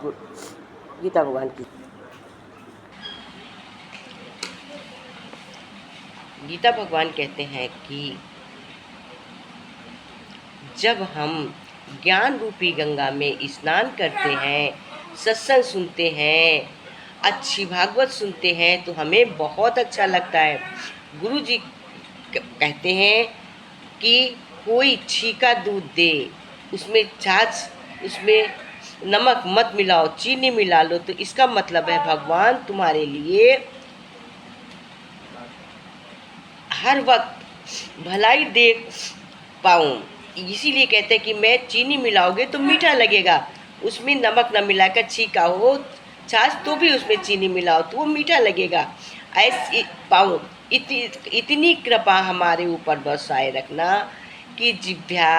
गीता भगवान की। गीता भगवान कहते हैं कि जब हम ज्ञान रूपी गंगा में स्नान करते हैं, सत्संग सुनते हैं, अच्छी भागवत सुनते हैं तो हमें बहुत अच्छा लगता है। गुरु जी कहते हैं कि कोई छीका दूध दे, उसमें छाछ, उसमें नमक मत मिलाओ, चीनी मिला लो, तो इसका मतलब है भगवान तुम्हारे लिए हर वक्त भलाई देख पाऊँ। इसीलिए कहते हैं कि मैं चीनी मिलाओगे तो मीठा लगेगा, उसमें नमक न मिलाकर छीका हो छाछ तो भी उसमें चीनी मिलाओ तो वो मीठा लगेगा। ऐसी पाऊँ इतनी कृपा हमारे ऊपर बरसाए रखना कि जिभ्या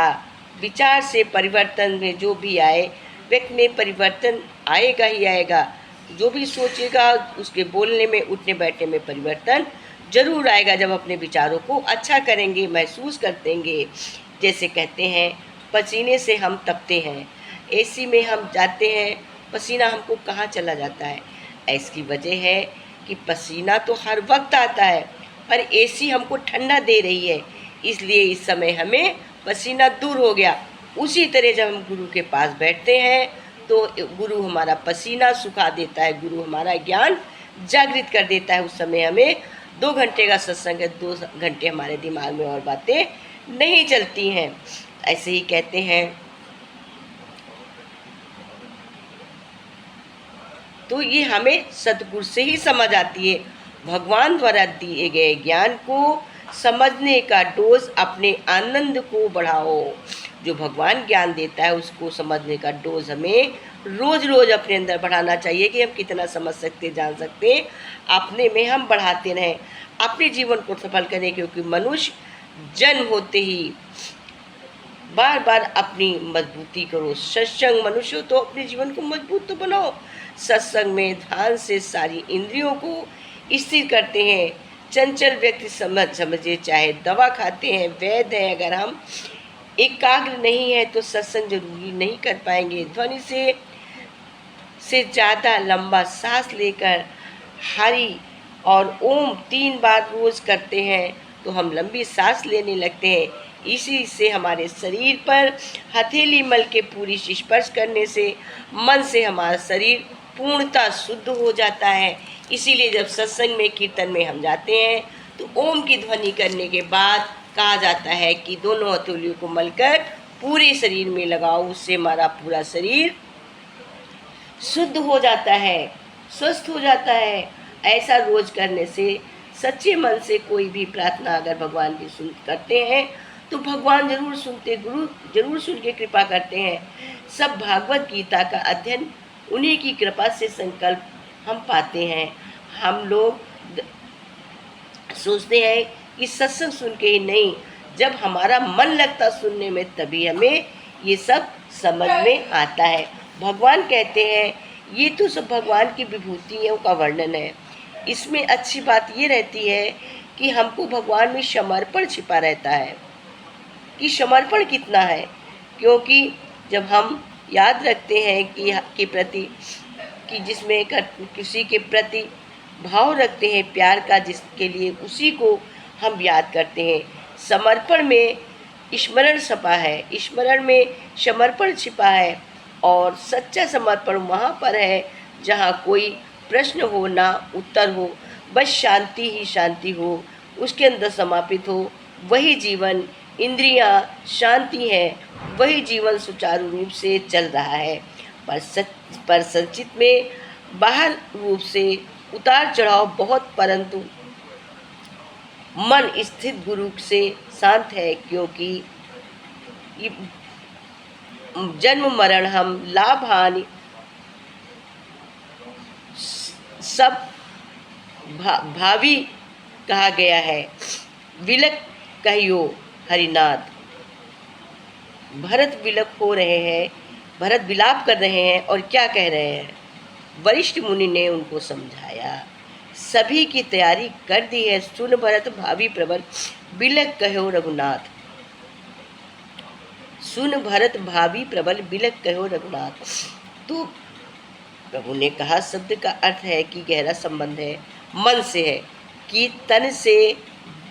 विचार से परिवर्तन में जो भी आए, व्यक्ति में परिवर्तन आएगा ही आएगा। जो भी सोचेगा उसके बोलने में, उठने बैठने में परिवर्तन जरूर आएगा जब अपने विचारों को अच्छा करेंगे, महसूस कर देंगे। जैसे कहते हैं पसीने से हम तपते हैं, एसी में हम जाते हैं, पसीना हमको कहाँ चला जाता है? इसकी वजह है कि पसीना तो हर वक्त आता है पर एसी हमको ठंडा दे रही है, इसलिए इस समय हमें पसीना दूर हो गया। उसी तरह जब हम गुरु के पास बैठते हैं तो गुरु हमारा पसीना सुखा देता है, गुरु हमारा ज्ञान जागृत कर देता है। उस समय हमें 2 घंटे का सत्संग है, 2 घंटे हमारे दिमाग में और बातें नहीं चलती हैं। ऐसे ही कहते हैं तो ये हमें सतगुरु से ही समझ आती है। भगवान द्वारा दिए गए ज्ञान को समझने का डोज अपने आनंद को बढ़ाओ। जो भगवान ज्ञान देता है उसको समझने का डोज हमें रोज रोज अपने अंदर बढ़ाना चाहिए कि हम कितना समझ सकते, जान सकते, अपने में हम बढ़ाते रहें, अपने जीवन को सफल करें। क्योंकि मनुष्य जन्म होते ही बार बार अपनी मजबूती करो। सत्संग मनुष्य तो अपने जीवन को मजबूत तो बनाओ। सत्संग में ध्यान से सारी इंद्रियों को स्थिर करते हैं। चंचल व्यक्ति समझे चाहे दवा खाते हैं, वैद्य है, अगर हम एकाग्र नहीं है तो सत्संग जरूरी नहीं कर पाएंगे। ध्वनि से ज़्यादा लंबा सांस लेकर हरि और ओम 3 बार रोज करते हैं तो हम लंबी सांस लेने लगते हैं। इसी से हमारे शरीर पर हथेली मल के पूरी स्पर्श करने से मन से हमारा शरीर पूर्णतः शुद्ध हो जाता है। इसीलिए जब सत्संग में, कीर्तन में हम जाते हैं तो ओम की ध्वनि करने के बाद कहा जाता है कि दोनों हथेलियों को मलकर पूरे शरीर में लगाओ, उससे हमारा पूरा शरीर शुद्ध हो जाता है, स्वस्थ हो जाता है। ऐसा रोज करने से सच्चे मन से कोई भी प्रार्थना अगर भगवान की सुन करते हैं तो भगवान जरूर सुनते, गुरु जरूर सुन के कृपा करते हैं। सब भागवत गीता का अध्ययन उन्हीं की कृपा से संकल्प हम पाते हैं। हम लोग सोचते हैं कि सत्संग सुन के ही नहीं, जब हमारा मन लगता सुनने में तभी हमें ये सब समझ में आता है। भगवान कहते हैं ये तो सब भगवान की विभूतियों का वर्णन है। इसमें अच्छी बात ये रहती है कि हमको भगवान में समर्पण छिपा रहता है कि समर्पण कितना है। क्योंकि जब हम याद रखते हैं कि प्रति कि जिसमें किसी के प्रति भाव रखते हैं प्यार का, जिसके लिए उसी को हम याद करते हैं। समर्पण में स्मरण छिपा है, स्मरण में समर्पण छिपा है। और सच्चा समर्पण वहाँ पर है जहाँ कोई प्रश्न हो ना उत्तर हो, बस शांति ही शांति हो, उसके अंदर समापित हो। वही जीवन, इंद्रियां शांति है, वही जीवन सुचारू रूप से चल रहा है। पर संचित में बाहर रूप से उतार चढ़ाव बहुत, परंतु मन स्थित गुरु से शांत है। क्योंकि जन्म मरण हम लाभ हानि सब भावी कहा गया है। विलक कहियो हरिनाथ। भरत विलक हो रहे हैं, भरत विलाप कर रहे हैं और क्या कह रहे हैं? वरिष्ठ मुनि ने उनको समझाया, सभी की तैयारी कर दी है, सुन भरत भावी प्रबल, बिलक कहो रघुनाथ। सुन भरत भावी प्रबल, बिलक कहो रघुनाथ। तो प्रभु ने कहा शब्द का अर्थ है कि गहरा संबंध है, मन से है, कि तन से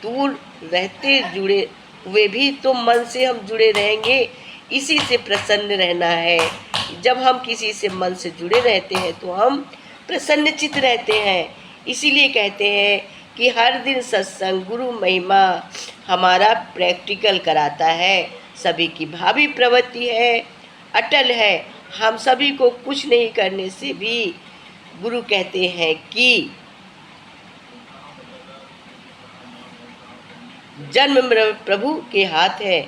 दूर रहते जुड़े हुए भी तो मन से हम जुड़े रहेंगे, इसी से प्रसन्न रहना है। जब हम किसी से मन से जुड़े रहते हैं तो हम प्रसन्नचित रहते हैं। इसीलिए कहते हैं कि हर दिन सत्संग गुरु महिमा हमारा प्रैक्टिकल कराता है। सभी की भावी प्रवृत्ति है, अटल है। हम सभी को कुछ नहीं करने से भी गुरु कहते हैं कि जन्म मरण प्रभु के हाथ है,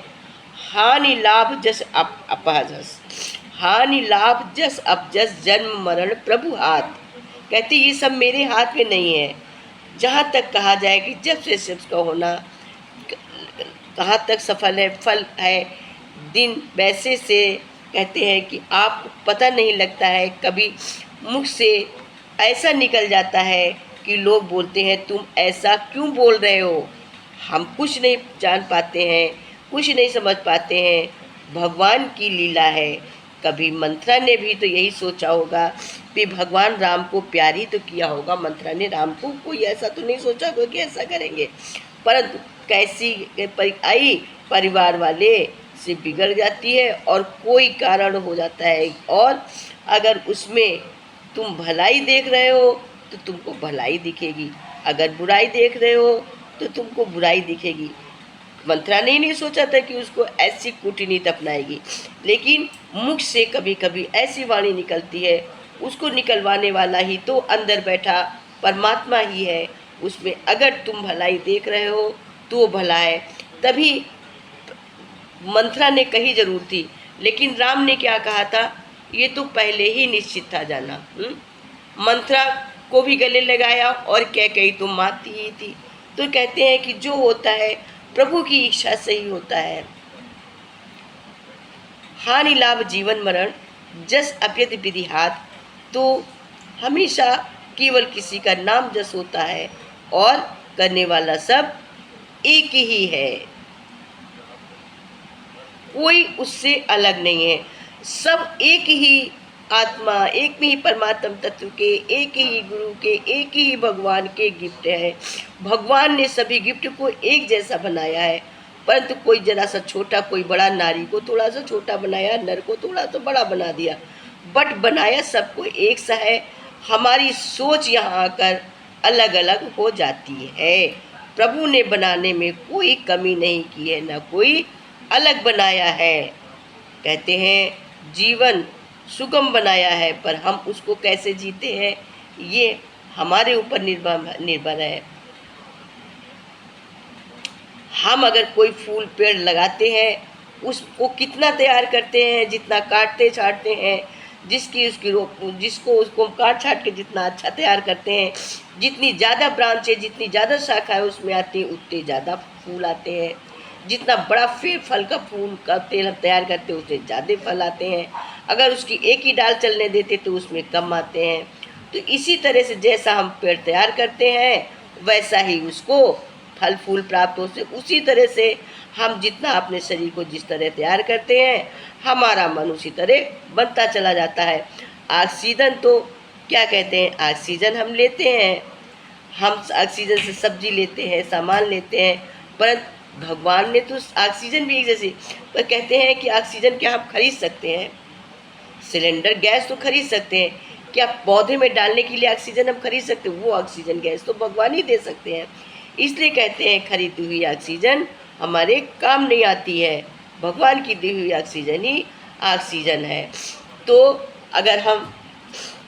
हानि लाभ जस अपजस, हानि लाभ जस अपजस, जन्म मरण प्रभु हाथ। कहते ये सब मेरे हाथ में नहीं है। जहाँ तक कहा जाए कि जब से शिव का होना कहाँ तक सफल है, फल है, दिन वैसे से कहते हैं कि आप पता नहीं लगता है, कभी मुख से ऐसा निकल जाता है कि लोग बोलते हैं तुम ऐसा क्यों बोल रहे हो। हम कुछ नहीं जान पाते हैं, कुछ नहीं समझ पाते हैं, भगवान की लीला है। कभी मंथरा ने भी तो यही सोचा होगा कि भगवान राम को प्यार ही तो किया होगा। मंथरा ने राम को कोई ऐसा तो नहीं सोचा होगा कि ऐसा करेंगे, परंतु कैसी आई परिवार वाले से बिगड़ जाती है और कोई कारण हो जाता है। और अगर उसमें तुम भलाई देख रहे हो तो तुमको भलाई दिखेगी, अगर बुराई देख रहे हो तो तुमको बुराई दिखेगी। मंथरा ने नहीं सोचा था कि उसको ऐसी कूटनीति अपनाएगी, लेकिन मुख से कभी कभी ऐसी वाणी निकलती है, उसको निकलवाने वाला ही तो अंदर बैठा परमात्मा ही है। उसमें अगर तुम भलाई देख रहे हो तो वो भला है। तभी मंथरा ने कही जरूर थी, लेकिन राम ने क्या कहा था, ये तो पहले ही निश्चित था जाना। मंथरा को भी गले लगाया और क्या कही तो माती ही थी। तो कहते हैं कि जो होता है प्रभु की इच्छा से ही होता है। हानि लाभ जीवन मरण जस अप्यत विधि हाथ, तो हमेशा केवल किसी का नाम जस होता है और करने वाला सब एक ही है, कोई उससे अलग नहीं है। सब एक ही आत्मा, एक ही परमात्म तत्व के, एक ही गुरु के, एक ही भगवान के गिफ्ट है। भगवान ने सभी गिफ्ट को एक जैसा बनाया है, परंतु कोई जरा सा छोटा, कोई बड़ा, नारी को थोड़ा सा छोटा बनाया, नर को थोड़ा सा बड़ा बना दिया, बट बनाया सबको एक सा है। हमारी सोच यहाँ आकर अलग अलग हो जाती है। प्रभु ने बनाने में कोई कमी नहीं की है, ना कोई अलग बनाया है। कहते हैं जीवन सुगम बनाया है, पर हम उसको कैसे जीते हैं ये हमारे ऊपर निर्भर है। हम अगर कोई फूल पेड़ लगाते हैं उसको कितना तैयार करते हैं, जितना काटते छाटते हैं, जिसको उसको काट छाट के जितना अच्छा तैयार करते हैं, जितनी ज़्यादा ब्रांचें, जितनी ज़्यादा शाखाएं उसमें आती हैं उतने ज़्यादा फूल आते हैं। जितना बड़ा फल का फूल का तेल हम तैयार करते हैं उससे ज़्यादा फल आते हैं। अगर उसकी एक ही डाल चलने देते तो उसमें कम आते हैं। तो इसी तरह से जैसा हम पेड़ तैयार करते हैं वैसा ही उसको फल फूल प्राप्त हो। उसी तरह से हम जितना अपने शरीर को जिस तरह तैयार करते हैं हमारा मन उसी तरह बनता चला जाता है। ऑक्सीजन तो क्या कहते हैं, ऑक्सीजन हम लेते हैं, हम ऑक्सीजन से सब्जी लेते हैं, सामान लेते हैं, परंतु भगवान ने तो ऑक्सीजन भी एक जैसे, पर कहते हैं कि ऑक्सीजन क्या हम खरीद सकते हैं? सिलेंडर गैस तो खरीद सकते हैं, क्या पौधे में डालने के लिए ऑक्सीजन हम खरीद सकते हैं? वो ऑक्सीजन गैस तो भगवान ही दे सकते हैं। इसलिए कहते हैं खरीदी हुई ऑक्सीजन हमारे काम नहीं आती है, भगवान की दी हुई ऑक्सीजन ही ऑक्सीजन है। तो अगर हम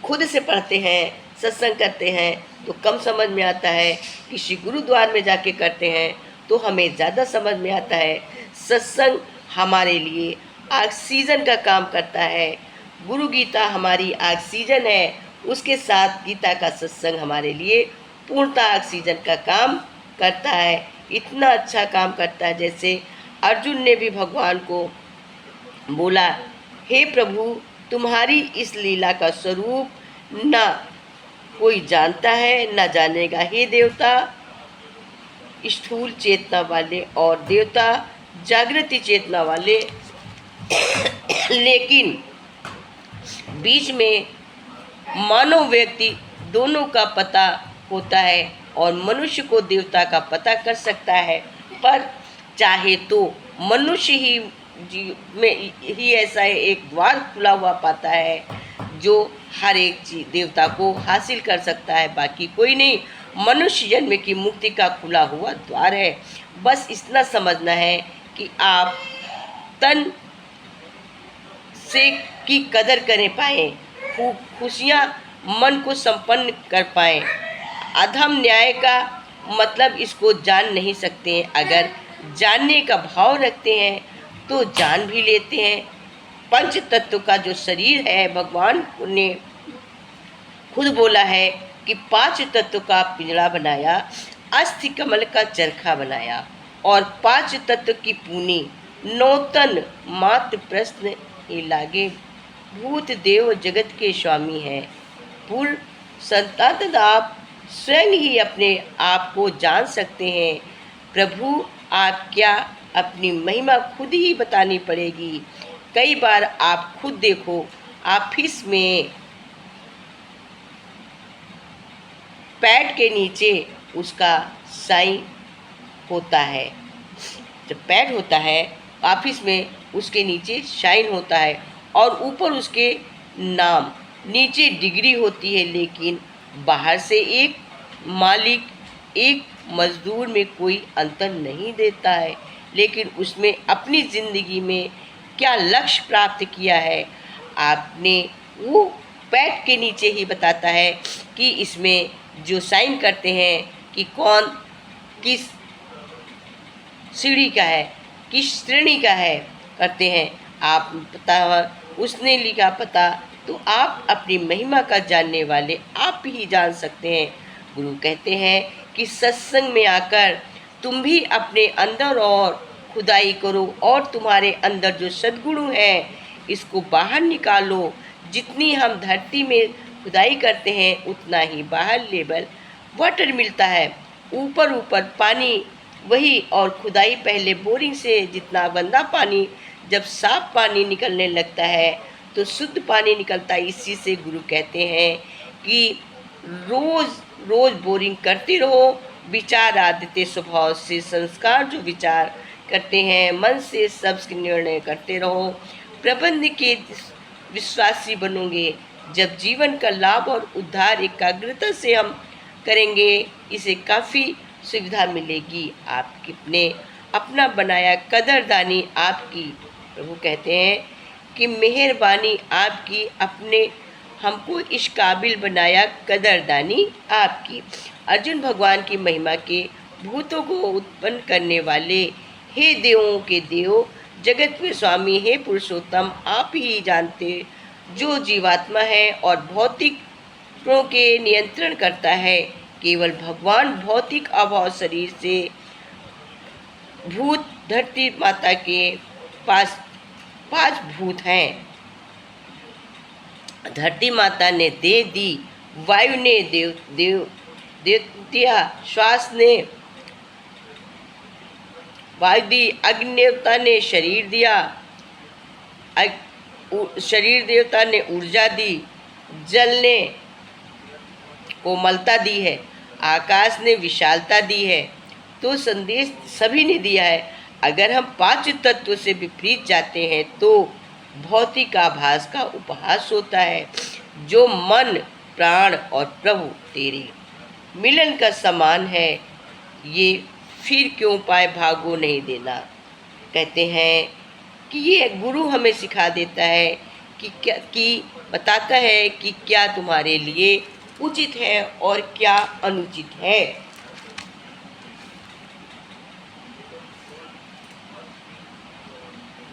खुद से पढ़ते हैं, सत्संग करते हैं तो कम समझ में आता है, किसी गुरुद्वार में जाके करते हैं तो हमें ज़्यादा समझ में आता है। सत्संग हमारे लिए ऑक्सीजन का काम करता है। गुरु गीता हमारी ऑक्सीजन है, उसके साथ गीता का सत्संग हमारे लिए पूर्णतः ऑक्सीजन का काम करता है। इतना अच्छा काम करता है जैसे अर्जुन ने भी भगवान को बोला, हे प्रभु तुम्हारी इस लीला का स्वरूप ना कोई जानता है ना जानेगा। हे देवता स्थूल चेतना वाले और देवता जागृति चेतना वाले, लेकिन बीच में मानव व्यक्ति दोनों का पता होता है और मनुष्य को देवता का पता कर सकता है, पर चाहे तो मनुष्य ही में ही ऐसा एक द्वार खुला हुआ पाता है जो हर एक चीज देवता को हासिल कर सकता है, बाकी कोई नहीं। मनुष्य जन्म की मुक्ति का खुला हुआ द्वार है। बस इतना समझना है कि आप तन से की कदर कर पाएँ, खुशियाँ मन को संपन्न कर पाएँ। अधम न्याय का मतलब इसको जान नहीं सकते हैं। अगर जानने का भाव रखते हैं तो जान भी लेते हैं। पंच तत्व का जो शरीर है, भगवान ने खुद बोला है कि 5 तत्व का पिंजरा बनाया, अस्थि कमल का चरखा बनाया और 5 तत्व की पूनी, नौतन मात्र प्रश्न ही लागे। भूत देव जगत के स्वामी हैं। पूर्ण संतान आप स्वयं ही अपने आप को जान सकते हैं। प्रभु आप क्या, अपनी महिमा खुद ही बतानी पड़ेगी। कई बार आप खुद देखो, ऑफिस में पैड के नीचे उसका साइन होता है। जब पैड होता है ऑफिस में, उसके नीचे साइन होता है और ऊपर उसके नाम, नीचे डिग्री होती है। लेकिन बाहर से एक मालिक एक मजदूर में कोई अंतर नहीं देता है, लेकिन उसमें अपनी ज़िंदगी में क्या लक्ष्य प्राप्त किया है आपने, वो पैड के नीचे ही बताता है कि इसमें जो साइन करते हैं कि कौन किस सीढ़ी का है, किस श्रेणी का है, करते हैं। आप पता, उसने लिखा पता, तो आप अपनी महिमा का जानने वाले आप ही जान सकते हैं। गुरु कहते हैं कि सत्संग में आकर तुम भी अपने अंदर और खुदाई करो और तुम्हारे अंदर जो सद्गुण है इसको बाहर निकालो। जितनी हम धरती में खुदाई करते हैं उतना ही बाहर लेवल वाटर मिलता है। ऊपर ऊपर पानी वही, और खुदाई पहले बोरिंग से जितना गंदा पानी जब साफ पानी निकलने लगता है तो शुद्ध पानी निकलता है। इसी से गुरु कहते हैं कि रोज़ रोज़ बोरिंग करते रहो। विचार आदित्य स्वभाव से संस्कार जो विचार करते हैं, मन से सब निर्णय करते रहो। प्रबंध के विश्वासी बनोगे। जब जीवन का लाभ और उद्धार एकाग्रता से हम करेंगे, इसे काफ़ी सुविधा मिलेगी। आपने अपना बनाया कदरदानी आपकी। प्रभु कहते हैं कि मेहरबानी आपकी, अपने हमको इस काबिल बनाया कदरदानी आपकी। अर्जुन भगवान की महिमा के भूतों को उत्पन्न करने वाले, हे देवों के देव, जगत के स्वामी, हे पुरुषोत्तम, आप ही जानते जो जीवात्मा है और भौतिक के नियंत्रण करता है। केवल भगवान भौतिक अभाव शरीर से भूत धरती माता के पास 5 भूत हैं। धरती माता ने दे दी, वायु ने देव दिया, श्वास ने वायु दी, अग्नि देवता ने शरीर दिया, शरीर देवता ने ऊर्जा दी, जल ने कोमलता दी है, आकाश ने विशालता दी है। तो संदेश सभी ने दिया है। अगर हम 5 तत्व से विपरीत जाते हैं तो भौतिक आभास का उपहास होता है। जो मन, प्राण और प्रभु तेरे मिलन का समान है, ये फिर क्यों पाए भागो नहीं देना। कहते हैं कि ये गुरु हमें सिखा देता है कि बताता है कि क्या तुम्हारे लिए उचित है और क्या अनुचित है।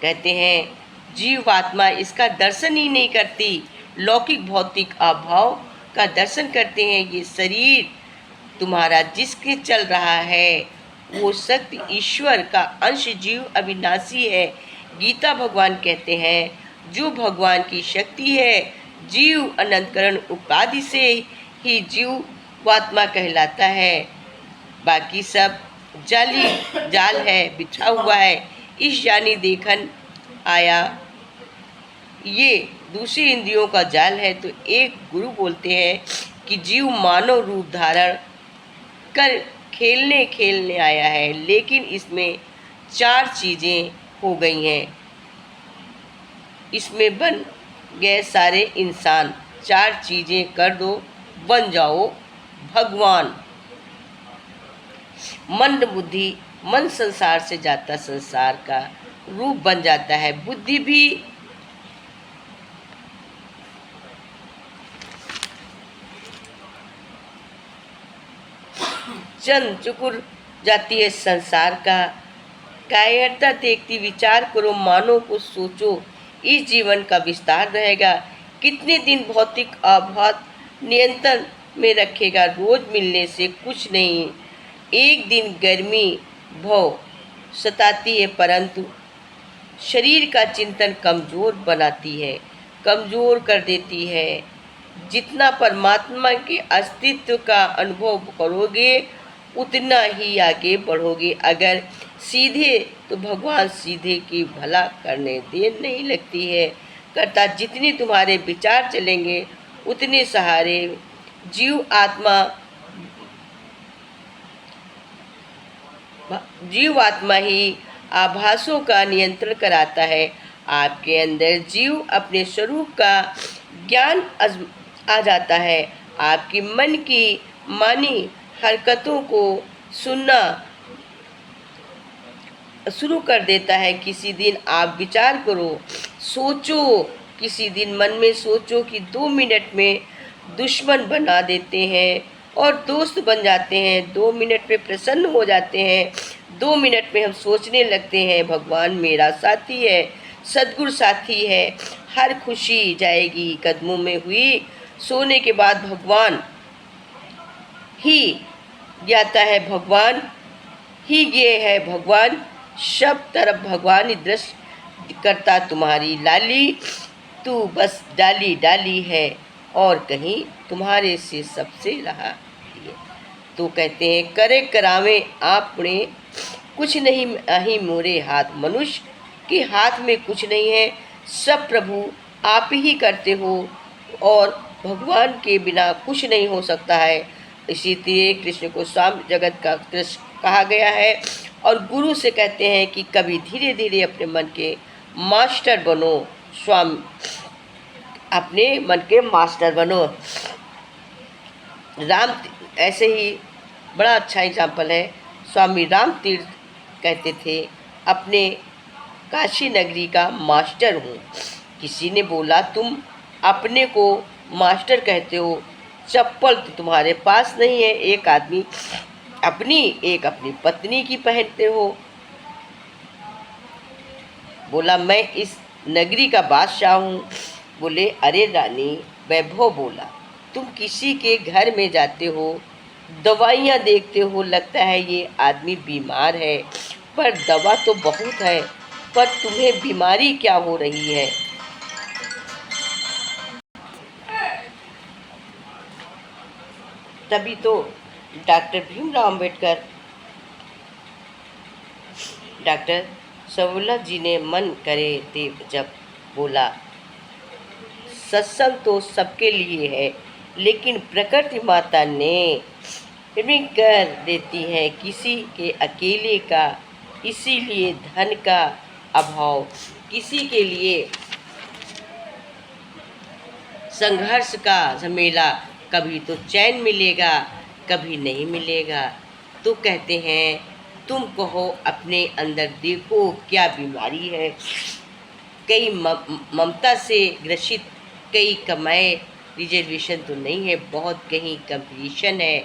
कहते हैं जीवात्मा इसका दर्शन ही नहीं करती, लौकिक भौतिक अभाव का दर्शन करते हैं। ये शरीर तुम्हारा जिसके चल रहा है वो शक्ति ईश्वर का अंश, जीव अविनाशी है। गीता भगवान कहते हैं जो भगवान की शक्ति है, जीव अनंतकरण उपाधि से ही जीवात्मा कहलाता है। बाकी सब जाली जाल है, बिछा हुआ है। इस जानी देखन आया, ये दूसरी इंद्रियों का जाल है। तो एक गुरु बोलते हैं कि जीव मानव रूप धारण कर खेलने खेलने आया है, लेकिन इसमें चार चीज़ें हो गई हैं, इसमें बन गए सारे इंसान। चार चीज़ें कर दो, बन जाओ भगवान। मंद बुद्धि, मन संसार से जाता संसार का रूप बन जाता है। बुद्धि भी चंद चुकुर जाती है संसार का। कायरता देखती, विचार करो, मानो को सोचो, इस जीवन का विस्तार रहेगा। कितने दिन भौतिक अभाव नियंत्रण में रखेगा। रोज मिलने से कुछ नहीं, एक दिन गर्मी भव सताती है, परंतु शरीर का चिंतन कमज़ोर बनाती है, कमज़ोर कर देती है। जितना परमात्मा के अस्तित्व का अनुभव करोगे उतना ही आगे बढ़ोगे। अगर सीधे तो भगवान सीधे की भला करने देर नहीं लगती है करता। जितनी तुम्हारे विचार चलेंगे उतने सहारे जीव आत्मा ही आभासों का नियंत्रण कराता है। आपके अंदर जीव अपने स्वरूप का ज्ञान आ जाता है। आपकी मन की मानी हरकतों को सुनना शुरू कर देता है। किसी दिन आप विचार करो, सोचो, किसी दिन मन में सोचो कि 2 मिनट में दुश्मन बना देते हैं और दोस्त बन जाते हैं। 2 मिनट में प्रसन्न हो जाते हैं। 2 मिनट में हम सोचने लगते हैं भगवान मेरा साथी है, सद्गुरु साथी है, हर खुशी जाएगी कदमों में हुई। सोने के बाद भगवान ही जाता है, भगवान ही ये है, भगवान सब तरफ भगवान ही दृश्य करता। तुम्हारी लाली तू बस डाली डाली है और कहीं तुम्हारे से सबसे रहा है। तो कहते हैं करे करावे आपने कुछ नहीं अही मोरे हाथ। मनुष्य के हाथ में कुछ नहीं है, सब प्रभु आप ही करते हो और भगवान के बिना कुछ नहीं हो सकता है। इसीलिए कृष्ण को स्वामी जगत का कृष्ण कहा गया है। और गुरु से कहते हैं कि कभी धीरे धीरे अपने मन के मास्टर बनो, स्वामी अपने मन के मास्टर बनो। राम ऐसे ही बड़ा अच्छा एग्जाम्पल है। स्वामी राम तीर्थ कहते थे अपने काशी नगरी का मास्टर हूँ। किसी ने बोला तुम अपने को मास्टर कहते हो, चप्पल तो तुम्हारे पास नहीं है, एक आदमी एक अपनी पत्नी की पहनते हो। बोला मैं इस नगरी का बादशाह हूँ। बोले अरे रानी, वैभव बोला तुम किसी के घर में जाते हो, दवाइयाँ देखते हो, लगता है ये आदमी बीमार है, पर दवा तो बहुत है, पर तुम्हें बीमारी क्या हो रही है? तभी तो डॉक्टर भीमराव अंबेडकर, डॉक्टर सवुल्ला जी ने मन करे थे जब बोला सत्संग तो सबके लिए है, लेकिन प्रकृति माता ने कर देती है किसी के अकेले का। इसीलिए धन का अभाव, किसी के लिए संघर्ष का झमेला, कभी तो चैन मिलेगा कभी नहीं मिलेगा। तो कहते हैं तुम कहो अपने अंदर देखो क्या बीमारी है। कई ममता से ग्रसित, कई कमाए, रिजर्वेशन तो नहीं है, बहुत कहीं कंपटीशन है,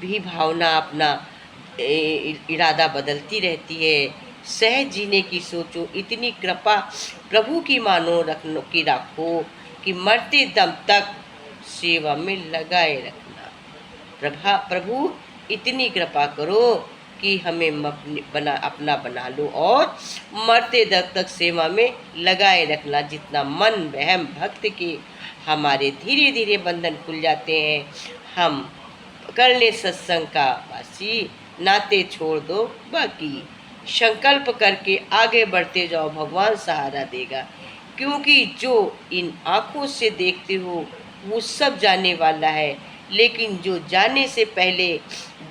भी भावना अपना इरादा बदलती रहती है। सहज जीने की सोचो, इतनी कृपा प्रभु की मानो रखो कि मरते दम तक सेवा में लगाए रखना। प्रभु इतनी कृपा करो कि हमें अपना बना लो और मरते दम तक सेवा में लगाए रखना। जितना मन वहम भक्त के हमारे धीरे धीरे बंधन खुल जाते हैं। हम कर ले सत्संग का वासी, नाते छोड़ दो बाकी। संकल्प करके आगे बढ़ते जाओ, भगवान सहारा देगा। क्योंकि जो इन आँखों से देखते हो वो सब जाने वाला है, लेकिन जो जाने से पहले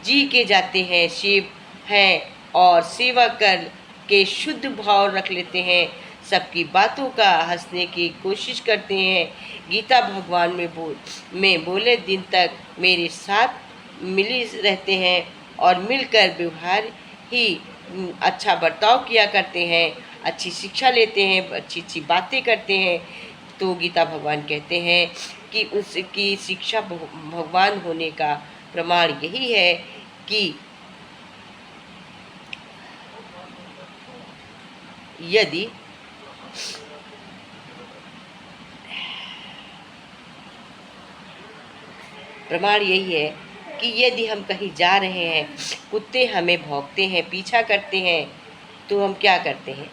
जी के जाते हैं शिव हैं और सेवा कर के शुद्ध भाव रख लेते हैं, सबकी बातों का हंसने की कोशिश करते हैं। गीता भगवान में बोले दिन तक मेरे साथ मिली रहते हैं और मिलकर व्यवहार ही अच्छा बर्ताव किया करते हैं, अच्छी शिक्षा लेते हैं, अच्छी अच्छी बातें करते हैं। तो गीता भगवान कहते हैं कि उसकी शिक्षा भगवान होने का प्रमाण यही है कि यदि प्रमाण यही है कि यदि हम कहीं जा रहे हैं, कुत्ते हमें भौंकते हैं, पीछा करते हैं, तो हम क्या करते हैं?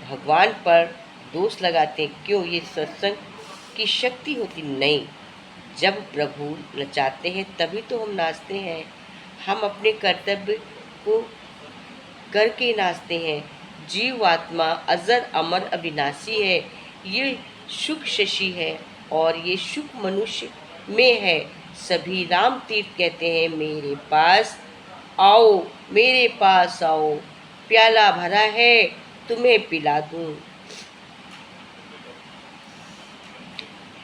भगवान पर दोष लगाते हैं। क्यों? ये सत्संग की शक्ति होती नहीं। जब प्रभु नचाते हैं तभी तो हम नाचते हैं। हम अपने कर्तव्य को करके नाचते हैं। जीव आत्मा अजर अमर अविनाशी है। ये सुख शशि है और ये सुख मनुष्य में है। सभी राम तीर्थ कहते हैं मेरे पास आओ, मेरे पास आओ, प्याला भरा है तुम्हें पिला दूं।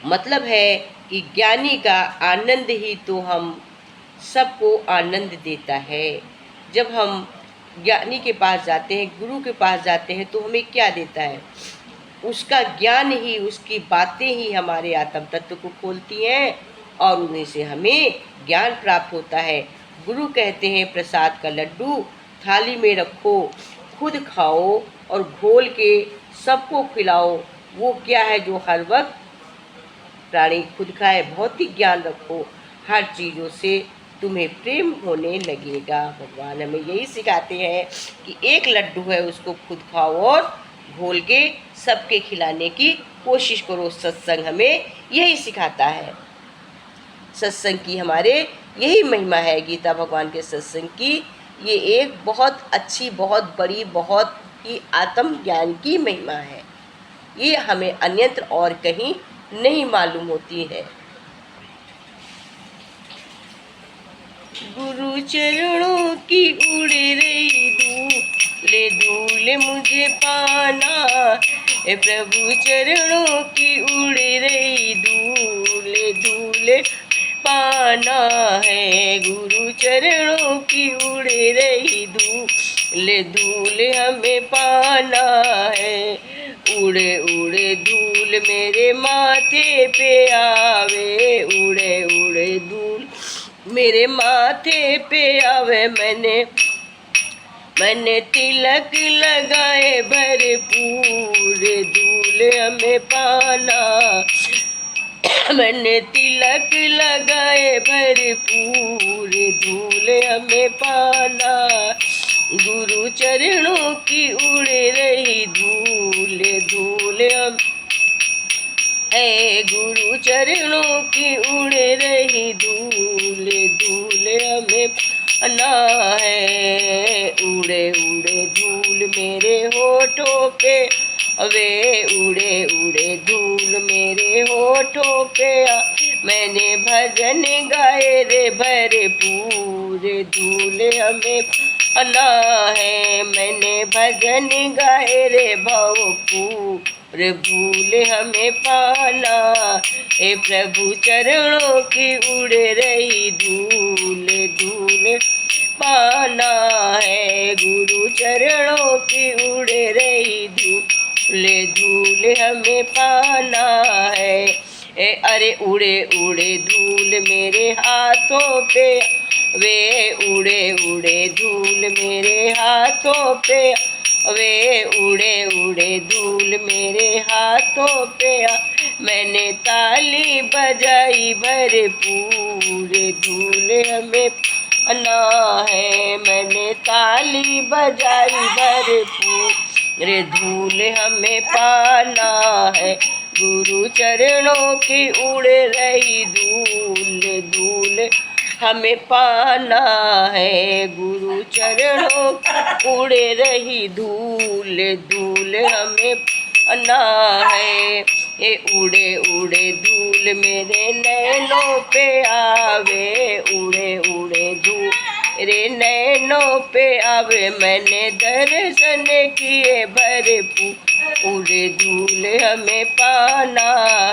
मतलब है कि ज्ञानी का आनंद ही तो हम सबको आनंद देता है। जब हम ज्ञानी के पास जाते हैं, गुरु के पास जाते हैं, तो हमें क्या देता है? उसका ज्ञान ही, उसकी बातें ही हमारे आत्म तत्व को खोलती हैं और उन्हीं से हमें ज्ञान प्राप्त होता है। गुरु कहते हैं प्रसाद का लड्डू थाली में रखो, खुद खाओ और घोल के सबको खिलाओ। वो क्या है जो हर वक्त प्राणी खुद खाए? भौतिक ज्ञान रखो, हर चीज़ों से तुम्हें प्रेम होने लगेगा। भगवान हमें यही सिखाते हैं कि एक लड्डू है, उसको खुद खाओ और घोल के सबके खिलाने की कोशिश करो। सत्संग हमें यही सिखाता है। सत्संग की हमारे यही महिमा है। गीता भगवान के सत्संग की ये एक बहुत अच्छी, बहुत बड़ी, बहुत ही आत्म ज्ञान की महिमा है। ये हमें अन्यत्र और कहीं नहीं मालूम होती है। गुरु चरणों की उड़े रही धूल धूल मुझे पाना, प्रभु चरणों की उड़े रही धूल धूल पाना है। गुरु चरणों की उड़े रही धूल धूल हमें पाना है। उड़े उड़े धूल मेरे माथे पे आवे, उड़े उड़े धूल मेरे माथे पे आवे। मैंने तिलक लगाए भरपूर, धूल हमें पाना। मैंने तिलक लगाए भरपूर, धूल हमें पाना। गुरु चरणों की उड़े रही धूल धूल हम है। गुरु चरणों की उड़े रही धूल धूल हमें पाना है। उड़े उड़े धूल मेरे होठों पे वे, उड़े उड़े धूल मेरे होठों पे। मैंने भजन गाए रे भरपूर, धूल हमें पाना है। मैंने भजन गाए रे भरपूर, भूल हमें पाना। हे प्रभु चरणों की उड़े रही धूल धूल पाना है। गुरु चरणों की उड़े रही धूल धूल हमें पाना है। अरे उड़े उड़े धूल मेरे हाथों पे वे, उड़े उड़े धूल मेरे हाथों पे वे, उड़े उड़े धूल मेरे हाथों पे। मैंने ताली बजाई भरपूर, धूल हमें पाना है। मैंने ताली बजाई भरपूर, धूल हमें पाना है। गुरु चरणों की उड़ रही धूल धूल हमें पाना है। गुरु चरणों उड़े रही धूल धूल हमें पाना है। ये उड़े उड़े धूल मेरे नैनों पे आवे, उड़े उड़े धूल मेरे नैनों पे आवे। मैंने दर्शन किए भरपूर धूल हमें पाना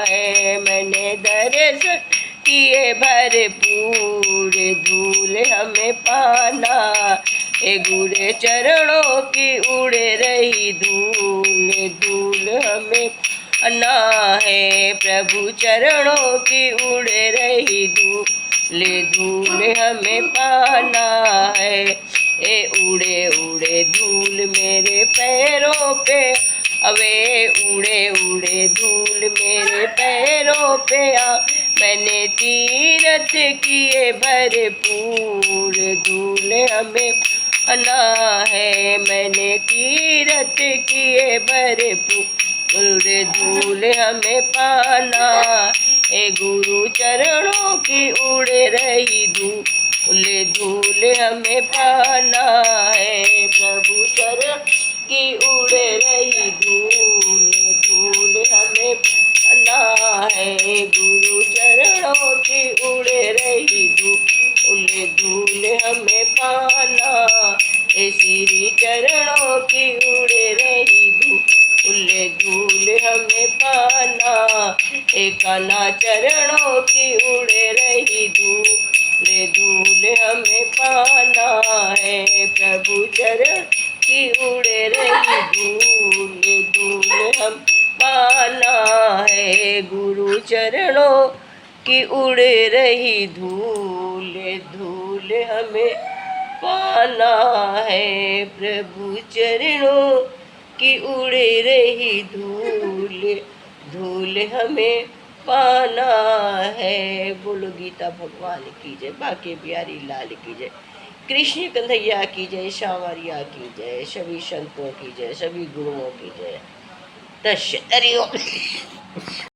है। मैंने दर्शन किए भरपूर धूल हमें पाना। ए गुरे चरणों की उड़े रही धूल धूल हमें पाना है। प्रभु चरणों की उड़े रही धूल धूल हमें पाना है। ए उड़े उड़े धूल मेरे पैरों पे अवे, उड़े उड़े धूल मेरे पैरों पे आ। मैंने तीरथ किए भरपूर धूल हमें पाना है। मैंने तीरथ किए भरपूर धूल हमें पाना। ए गुरु चरणों की उड़े रही धूल धूल हमें पाना है। प्रभु चरण की उड़े रही धूल धूल हमें पाना है। गुरु चरणों की उड़े रही धूल धूल हमें पाना। ए श्री चरणों की उड़े रही धूल धूल हमें पाना। ए कान्हा चरणों की उड़े रही धूल धूल हमें पाना है। प्रभु चरण की उड़े रही धूल धूल हम पाना है। गुरु चरणों की उड़े रही धूल धूल हमें पाना है। प्रभु चरणों की उड़े रही धूल धूल हमें पाना है। बोलो गीता भगवान की जय, बाके बिहारी लाल की जय, कृष्ण कन्हैया की जय, श्यामरिया की जय, सभी संतों की जय, सभी गुरुओं की जय। दश